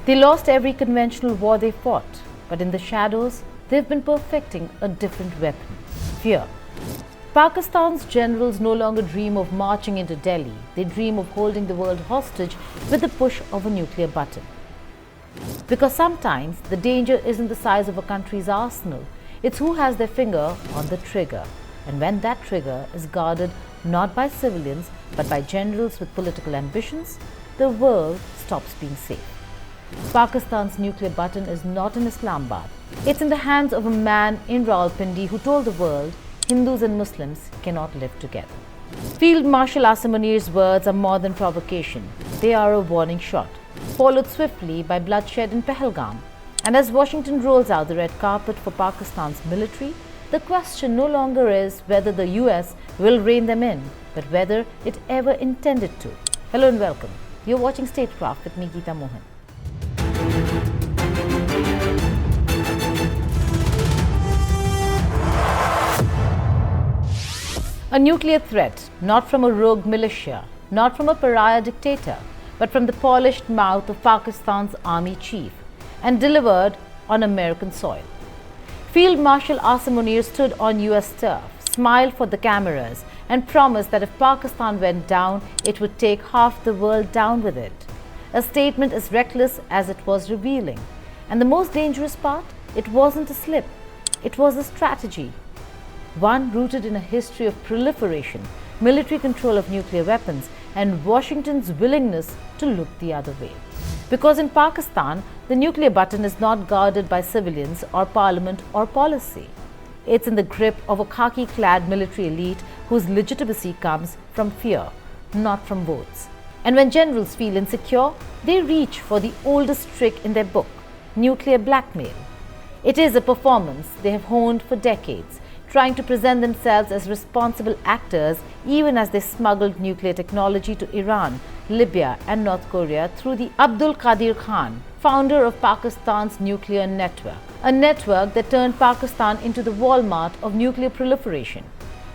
They lost every conventional war they fought, but in the shadows, they've been perfecting a different weapon: fear. Pakistan's generals no longer dream of marching into Delhi. They dream of holding the world hostage with the push of a nuclear button. Because sometimes the danger isn't the size of a country's arsenal, it's who has their finger on the trigger. And when that trigger is guarded not by civilians but by generals with political ambitions, the world stops being safe. Pakistan's nuclear button is not in Islamabad. It's in the hands of a man in Rawalpindi who told the world Hindus and Muslims cannot live together. Field Marshal Asim Munir's words are more than provocation. They are a warning shot, followed swiftly by bloodshed in Pahalgam. And as Washington rolls out the red carpet for Pakistan's military, the question no longer is whether the US will rein them in, but whether it ever intended to. Hello and welcome. You're watching Statecraft with me, Geeta Mohan. A nuclear threat, not from a rogue militia, not from a pariah dictator, but from the polished mouth of Pakistan's army chief, and delivered on American soil. Field Marshal Asim Munir stood on US turf, smiled for the cameras, and promised that if Pakistan went down, it would take half the world down with it. A statement as reckless as it was revealing. And the most dangerous part? It wasn't a slip. It was a strategy. One rooted in a history of proliferation, military control of nuclear weapons, and Washington's willingness to look the other way. Because in Pakistan, the nuclear button is not guarded by civilians or parliament or policy. It's in the grip of a khaki-clad military elite whose legitimacy comes from fear, not from votes. And when generals feel insecure, they reach for the oldest trick in their book: nuclear blackmail. It is a performance they have honed for decades, trying to present themselves as responsible actors even as they smuggled nuclear technology to Iran, Libya and North Korea through the Abdul Qadir Khan, founder of Pakistan's nuclear network, a network that turned Pakistan into the Walmart of nuclear proliferation.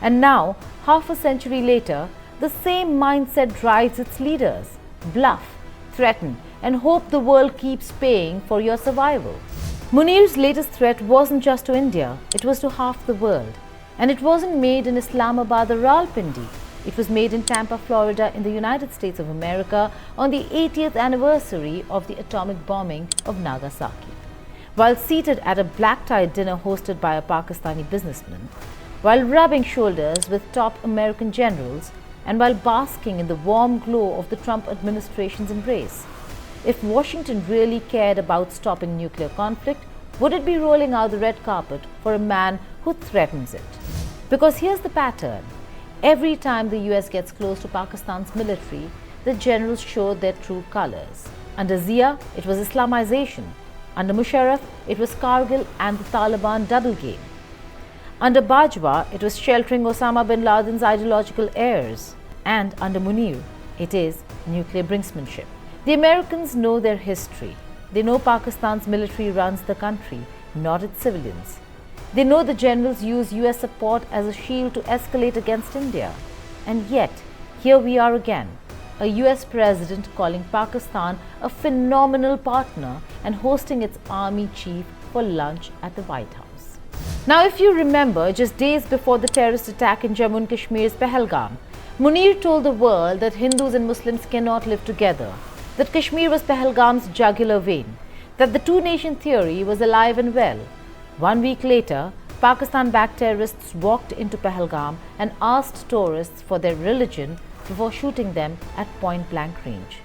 And now, half a century later, the same mindset drives its leaders: bluff, threaten, and hope the world keeps paying for your survival. Munir's latest threat wasn't just to India, it was to half the world. And it wasn't made in Islamabad or Rawalpindi. It was made in Tampa, Florida, in the United States of America on the 80th anniversary of the atomic bombing of Nagasaki. While seated at a black-tie dinner hosted by a Pakistani businessman, while rubbing shoulders with top American generals, and while basking in the warm glow of the Trump administration's embrace. If Washington really cared about stopping nuclear conflict, would it be rolling out the red carpet for a man who threatens it? Because here's the pattern. Every time the US gets close to Pakistan's military, the generals show their true colors. Under Zia, it was Islamization. Under Musharraf, it was Kargil and the Taliban double game. Under Bajwa, it was sheltering Osama bin Laden's ideological heirs. And under Munir, it is nuclear brinksmanship. The Americans know their history. They know Pakistan's military runs the country, not its civilians. They know the generals use US support as a shield to escalate against India. And yet, here we are again, a US president calling Pakistan a phenomenal partner and hosting its army chief for lunch at the White House. Now, if you remember, just days before the terrorist attack in Jammu and Kashmir's Pahalgam, Munir told the world that Hindus and Muslims cannot live together, that Kashmir was Pahalgam's jugular vein, that the two-nation theory was alive and well. 1 week later, Pakistan-backed terrorists walked into Pahalgam and asked tourists for their religion before shooting them at point-blank range.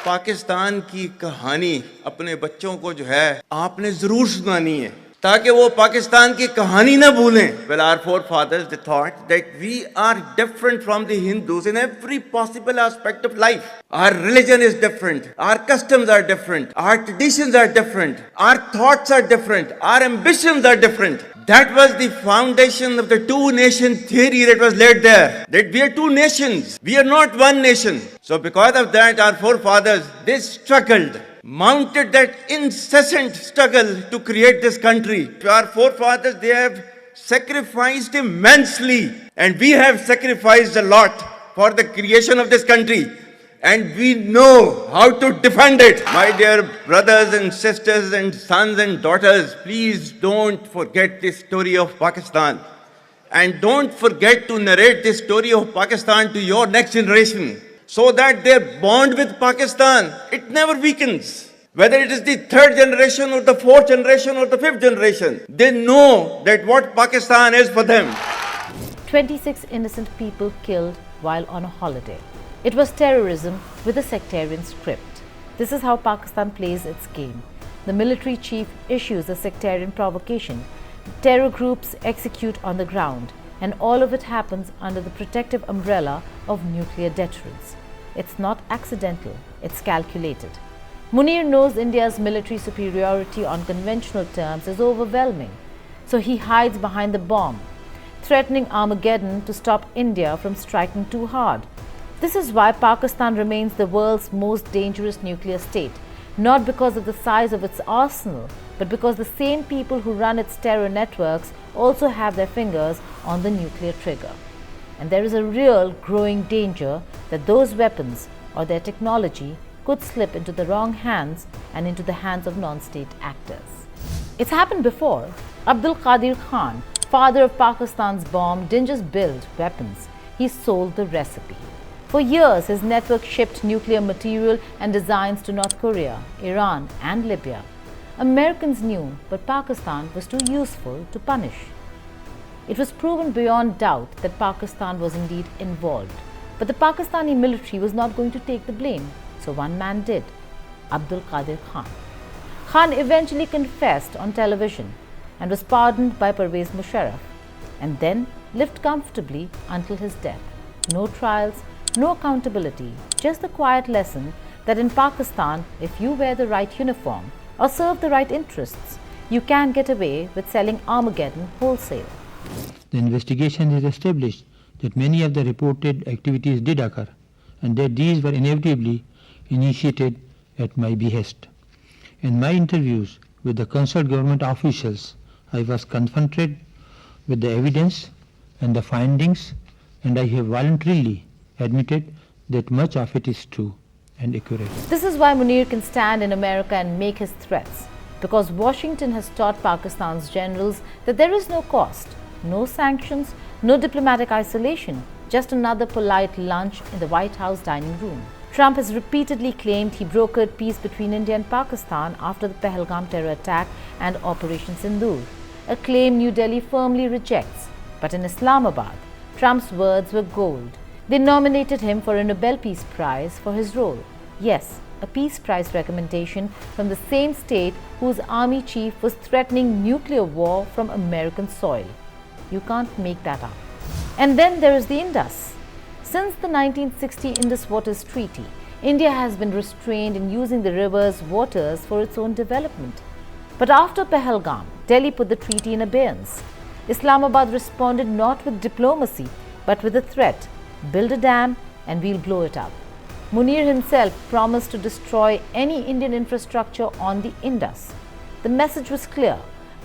Pakistan की कहानी अपने बच्चों को जो है आपने जरूर सुनानी है ताकि वो पाकिस्तान की कहानी ना भूलें. Well, our forefathers they thought that we are different from the Hindus in every possible aspect of life. Our religion is different, our customs are different, our traditions are different, our thoughts are different, our ambitions are different. That was the foundation of the two-nation theory that was laid there. That we are two nations, we are not one nation. So because of that, our forefathers, they struggled, mounted that incessant struggle to create this country. Our forefathers, they have sacrificed immensely, and we have sacrificed a lot for the creation of this country. and we know how to defend it. My dear brothers and sisters and sons and daughters, please don't forget this story of Pakistan. And don't forget to narrate this story of Pakistan to your next generation so that their bond with Pakistan, it never weakens. Whether it is the third generation or the fourth generation or the fifth generation, they know that what Pakistan is for them. 26 innocent people killed while on a holiday. It was terrorism with a sectarian script. This is how Pakistan plays its game. The military chief issues a sectarian provocation. Terror groups execute on the ground, and all of it happens under the protective umbrella of nuclear deterrence. It's not accidental, it's calculated. Munir knows India's military superiority on conventional terms is overwhelming, so he hides behind the bomb, threatening Armageddon to stop India from striking too hard. This is why Pakistan remains the world's most dangerous nuclear state, not because of the size of its arsenal, but because the same people who run its terror networks also have their fingers on the nuclear trigger. And there is a real growing danger that those weapons or their technology could slip into the wrong hands and into the hands of non-state actors. It's happened before. Abdul Qadir Khan, father of Pakistan's bomb, didn't just build weapons, he sold the recipe. For years, his network shipped nuclear material and designs to North Korea, Iran and Libya. Americans knew, but Pakistan was too useful to punish. It was proven beyond doubt that Pakistan was indeed involved. But the Pakistani military was not going to take the blame, so one man did, Abdul Qadir Khan. Khan eventually confessed on television and was pardoned by Pervez Musharraf, and then lived comfortably until his death. No trials, no accountability, just the quiet lesson that in Pakistan, if you wear the right uniform or serve the right interests, you can get away with selling Armageddon wholesale. The investigation has established that many of the reported activities did occur, and that these were inevitably initiated at my behest. In my interviews with the concerned government officials, I was confronted with the evidence and the findings, and I have voluntarily admitted that much of it is true and accurate. This is why Munir can stand in America and make his threats, because Washington has taught Pakistan's generals that there is no cost, no sanctions, no diplomatic isolation, just another polite lunch in the White House dining room. Trump has repeatedly claimed he brokered peace between India and Pakistan after the Pahalgam terror attack and Operation Sindoor, a claim New Delhi firmly rejects. But in Islamabad, Trump's words were gold. They nominated him for a Nobel Peace Prize for his role. Yes, a Peace Prize recommendation from the same state whose army chief was threatening nuclear war from American soil. You can't make that up. And then there is the Indas. Since the 1960 Indus Waters Treaty, India has been restrained in using the river's waters for its own development. But after Pahalgam, Delhi put the treaty in abeyance. Islamabad responded not with diplomacy, but with a threat: build a dam and we'll blow it up. Munir himself promised to destroy any Indian infrastructure on the Indus. The message was clear: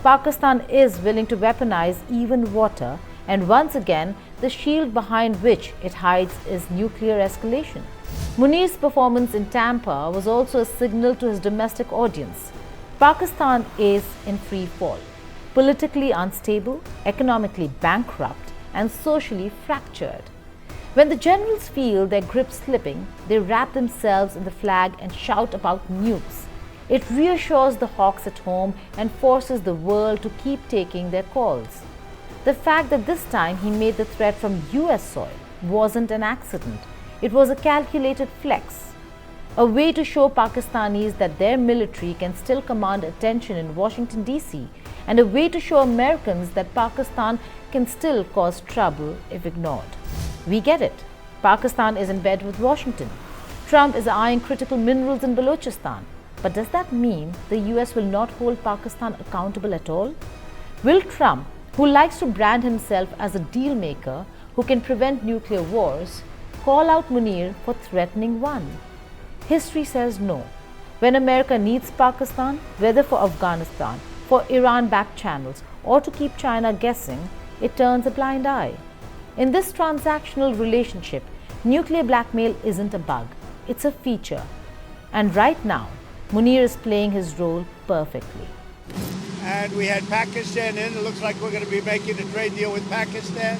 Pakistan is willing to weaponize even water, and once again, the shield behind which it hides is nuclear escalation. Munir's performance in Tampa was also a signal to his domestic audience. Pakistan is in free fall, politically unstable, economically bankrupt, and socially fractured. When the generals feel their grip slipping, they wrap themselves in the flag and shout about nukes. It reassures the hawks at home and forces the world to keep taking their calls. The fact that this time he made the threat from US soil wasn't an accident. It was a calculated flex, a way to show Pakistanis that their military can still command attention in Washington, D.C., and a way to show Americans that Pakistan can still cause trouble if ignored. We get it. Pakistan is in bed with Washington. Trump is eyeing critical minerals in Balochistan. But does that mean the US will not hold Pakistan accountable at all? Will Trump, who likes to brand himself as a deal maker who can prevent nuclear wars, call out Munir for threatening one? History says no. When America needs Pakistan, whether for Afghanistan, for Iran-backed channels, or to keep China guessing, it turns a blind eye. In this transactional relationship, nuclear blackmail isn't a bug. it's a feature. And right now, Munir is playing his role perfectly. And we had Pakistan in. It looks like we're going to be making a trade deal with Pakistan.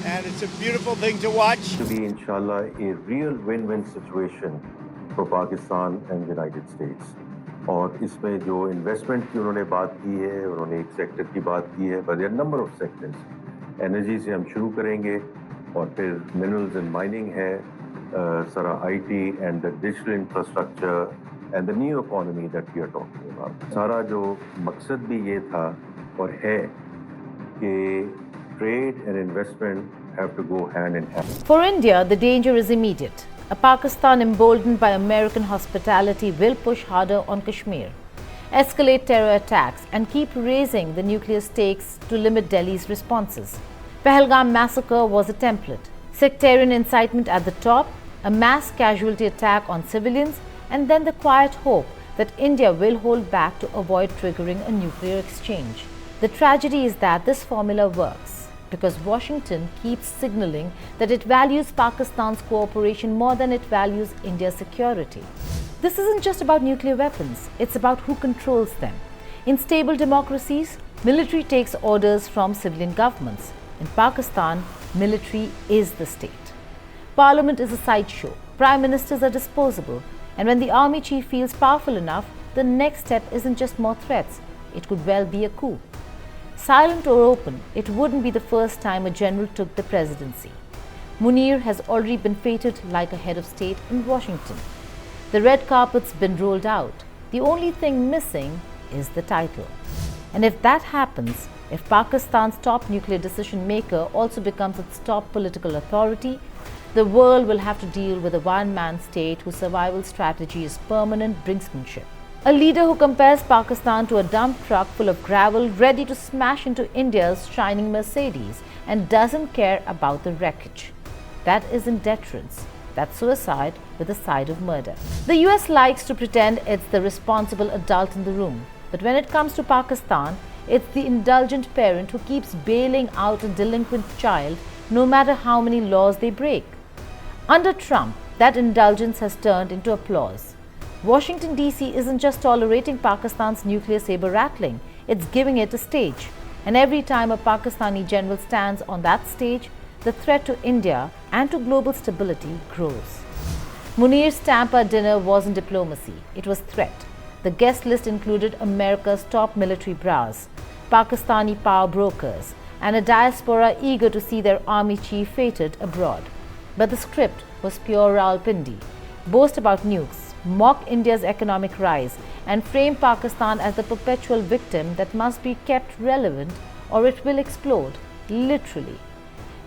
And it's a beautiful thing to watch. To be, inshallah, a real win-win situation for Pakistan and the United States. और इसमें जो investment की उन्होंने बात की है, उन्होंने एक सेक्टर की बात की है, but there are number of sectors. Energy से हम शुरू करेंगे और फिर मिनरल्स एंड माइनिंग है, सारा IT and the digital infrastructure and the new economy that we are talking about. सारा जो मकसद भी ये था और है कि trade and investment have to go hand in hand. For India, the danger is immediate. A Pakistan emboldened by American hospitality will push harder on Kashmir, escalate terror attacks, and keep raising the nuclear stakes to limit Delhi's responses. Pahalgam massacre was a template. Sectarian incitement at the top, a mass casualty attack on civilians, and then the quiet hope that India will hold back to avoid triggering a nuclear exchange. The tragedy is that this formula works, because Washington keeps signaling that it values Pakistan's cooperation more than it values India's security. This isn't just about nuclear weapons, it's about who controls them. In stable democracies, military takes orders from civilian governments. In Pakistan, military is the state. Parliament is a sideshow, prime ministers are disposable, and when the army chief feels powerful enough, the next step isn't just more threats, it could well be a coup. Silent or open, it wouldn't be the first time a general took the presidency. Munir has already been feted like a head of state in Washington. The red carpet's been rolled out. The only thing missing is the title. And if that happens, if Pakistan's top nuclear decision maker also becomes its top political authority, the world will have to deal with a one-man state whose survival strategy is permanent brinksmanship. A leader who compares Pakistan to a dump truck full of gravel ready to smash into India's shining Mercedes and doesn't care about the wreckage. That isn't deterrence. That's suicide with a side of murder. The US likes to pretend it's the responsible adult in the room. But when it comes to Pakistan, it's the indulgent parent who keeps bailing out a delinquent child no matter how many laws they break. Under Trump, that indulgence has turned into applause. Washington DC isn't just tolerating Pakistan's nuclear sabre-rattling, it's giving it a stage. And every time a Pakistani general stands on that stage, the threat to India and to global stability grows. Munir's Tampa dinner wasn't diplomacy, it was threat. The guest list included America's top military brass, Pakistani power brokers, and a diaspora eager to see their army chief feted abroad. But the script was pure Rawalpindi. Boast about nukes, mock India's economic rise, and frame Pakistan as the perpetual victim that must be kept relevant or it will explode, literally.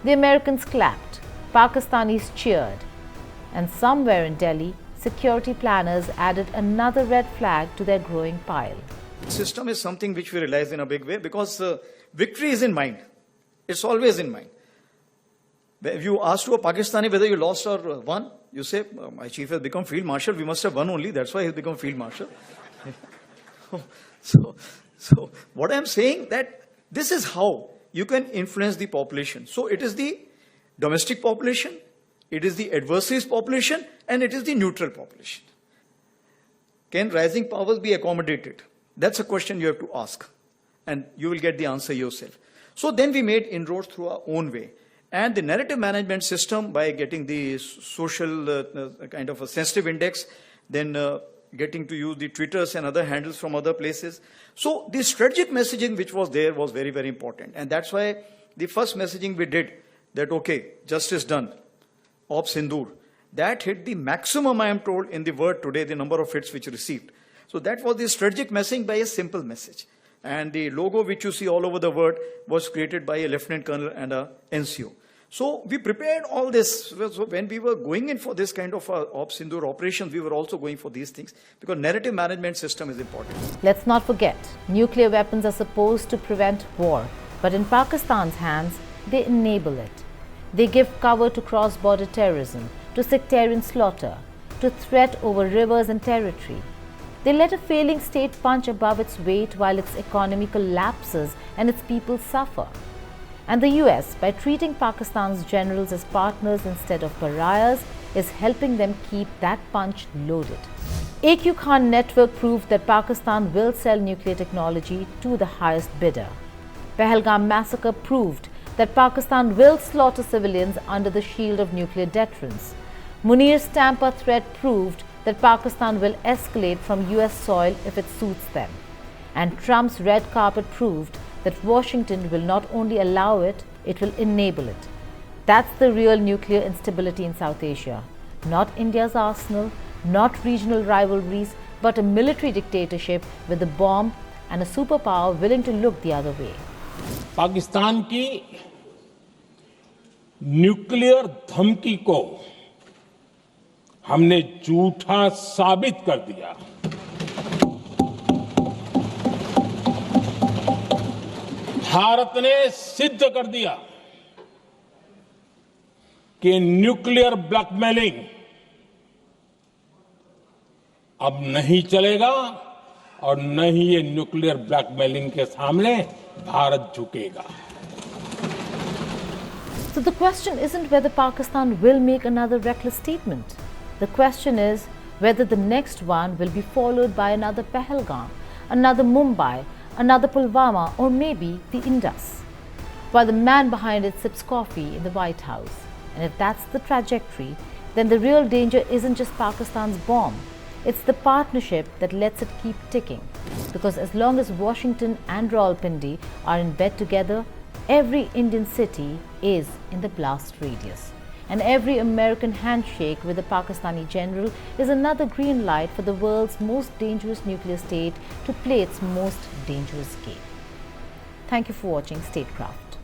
The Americans clapped, Pakistanis cheered, and somewhere in Delhi, security planners added another red flag to their growing pile. System is something which we realize in a big way because victory is in mind. It's always in mind. If you ask to a Pakistani whether you lost or won, you say, my chief has become field marshal, we must have won only, that's why he's become field marshal. so what I'm saying that this is how you can influence the population. So it is the domestic population, it is the adversaries population, and it is the neutral population. Can rising powers be accommodated? That's a question you have to ask, and you will get the answer yourself. So then we made inroads through our own way. And the narrative management system, by getting the social kind of a sensitive index, then getting to use the Twitters and other handles from other places. So the strategic messaging which was there was very, very important. And that's why the first messaging we did, that okay, justice done, Op Sindoor, that hit the maximum, I am told, in the world today, the number of hits which received. So that was the strategic messaging by a simple message. And the logo which you see all over the world was created by a lieutenant colonel and a NCO. So we prepared all this. So when we were going in for this kind of Op Sindoor operations, we were also going for these things because narrative management system is important. Let's not forget, nuclear weapons are supposed to prevent war, but in Pakistan's hands, they enable it. They give cover to cross-border terrorism, to sectarian slaughter, to threat over rivers and territory. They let a failing state punch above its weight while its economy collapses and its people suffer. And the US, by treating Pakistan's generals as partners instead of pariahs, is helping them keep that punch loaded. AQ Khan network proved that Pakistan will sell nuclear technology to the highest bidder. Pahalgam massacre proved that Pakistan will slaughter civilians under the shield of nuclear deterrence. Munir's Tampa threat proved that Pakistan will escalate from US soil if it suits them. And Trump's red carpet proved that Washington will not only allow it, it will enable it. That's the real nuclear instability in South Asia. Not India's arsenal, not regional rivalries, but a military dictatorship with a bomb and a superpower willing to look the other way. Pakistan की nuclear धमकी को हमने झूठा साबित कर दिया। भारत ने सिद्ध कर दिया कि न्यूक्लियर ब्लैकमेलिंग अब नहीं चलेगा और न ही ये न्यूक्लियर ब्लैकमेलिंग के सामने भारत झुकेगा। So the question isn't whether Pakistan will make another reckless statement. The question is whether the next one will be followed by another Pahalgam, another Mumbai, another Pulwama, or maybe the Indas, while the man behind it sips coffee in the White House. And if that's the trajectory, then the real danger isn't just Pakistan's bomb. It's the partnership that lets it keep ticking. Because as long as Washington and Rawalpindi are in bed together, every Indian city is in the blast radius. And every American handshake with a Pakistani general is another green light for the world's most dangerous nuclear state to play its most dangerous game. Thank you for watching Statecraft.